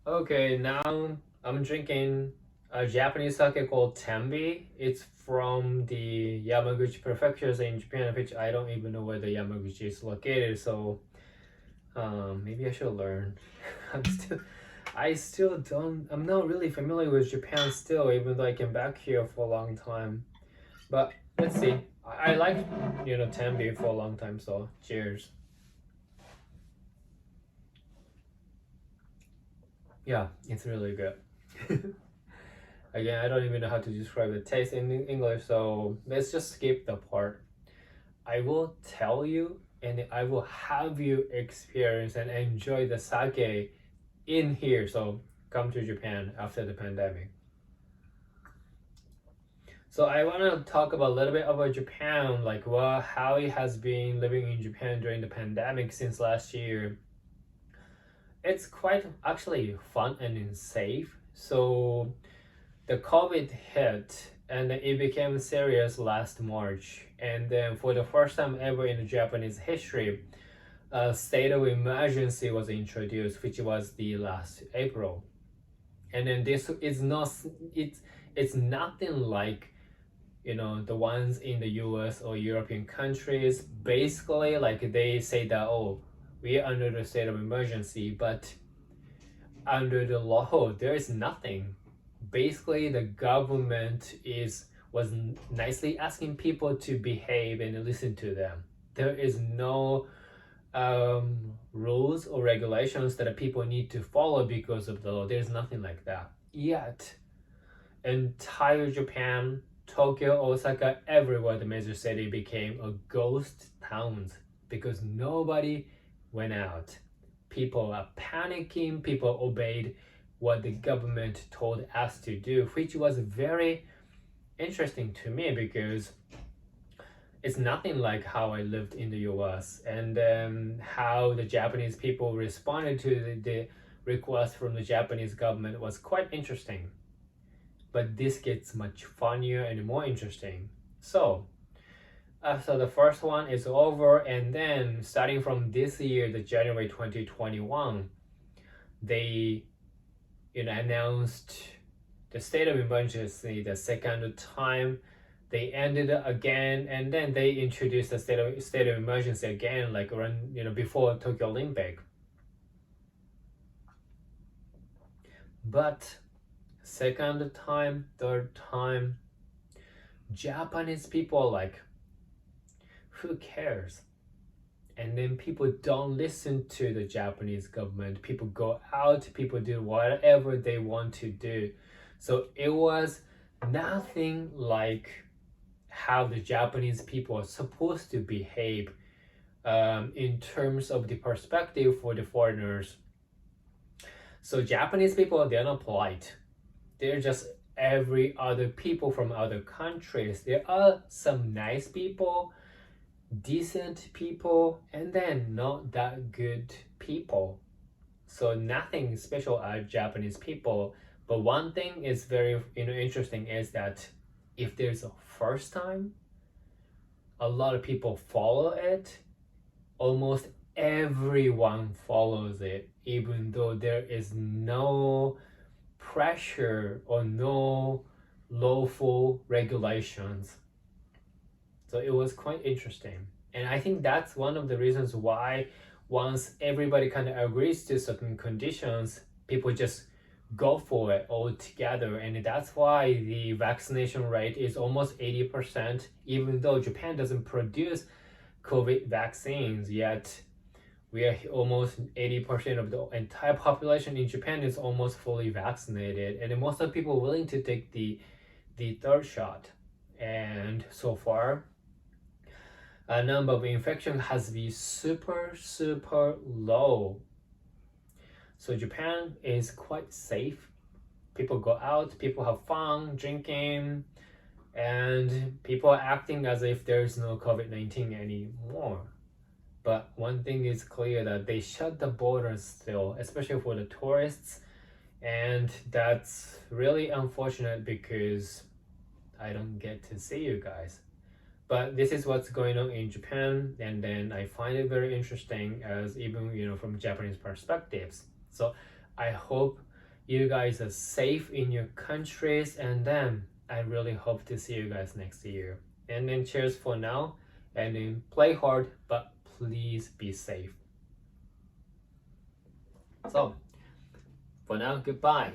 Okay, now I'm drinking a Japanese sake called Tenbi. It's from the Yamaguchi prefectures in Japan, which I don't even know where the Yamaguchi is located. So maybe I should learn. I'm still, I still don't. I'm not really familiar with Japan still, even though I came back here for a long time. But let's see. I like Tenbi for a long time. So cheers. Yeah, it's really good. Again, I don't even know how to describe the taste in English, so let's just skip the part. I will tell you and I will have you experience and enjoy the sake in here. So come to Japan after the pandemic. So I want to talk about a little bit about Japan, like how it has been living in Japan during the pandemic since last year. It's quite actually fun and safe. So the COVID hit and it became serious last March. And then, for the first time ever in Japanese history, a state of emergency was introduced, which was the last April. And then this is not it's nothing like the ones in the U.S. or European countries. Basically, like they say that we are under the state of emergency, but under the law there is nothing. Basically the government is was nicely asking people to behave and listen to them. There is no rules or regulations that people need to follow because of the law. There's nothing like that yet. Entire Japan, Tokyo, Osaka, everywhere the major city became a ghost towns because nobody went out. People are panicking, people obeyed what the government told us to do, which was very interesting to me because it's nothing like how I lived in the US, and how the Japanese people responded to the request from the Japanese government was quite interesting. But this gets much funnier and more interesting. So the first one is over, and then starting from this year, the January 2021, they announced the state of emergency the second time. They ended it again, and then they introduced the state of emergency again, like around before Tokyo Olympic. But second time, third time, Japanese people like, who cares? And then people don't listen to the Japanese government. People go out, people do whatever they want to do. So it was nothing like how the Japanese people are supposed to behave, in terms of the perspective for the foreigners. So Japanese people, they're not polite. They're just every other people from other countries. There are some nice people, decent people, and then not that good people. So nothing special about Japanese people. But one thing is very interesting is that if there's a first time, a lot of people follow it. Almost everyone follows it, even though there is no pressure or no lawful regulations. So it was quite interesting. And I think that's one of the reasons why once everybody kind of agrees to certain conditions, people just go for it all together. And that's why the vaccination rate is almost 80%, even though Japan doesn't produce COVID vaccines yet. We are almost 80% of the entire population in Japan is almost fully vaccinated, and most of the people are willing to take the third shot. And so far, a number of infection has been super low. So Japan is quite safe. People go out, people have fun drinking, and people are acting as if there's no COVID-19 anymore. But one thing is clear, that they shut the borders still, especially for the tourists, and that's really unfortunate because I don't get to see you guys. But this is what's going on in Japan, and then I find it very interesting as even from Japanese perspectives. So I hope you guys are safe in your countries, and then I really hope to see you guys next year. And then cheers for now, and then play hard, but please be safe. So, for now, goodbye.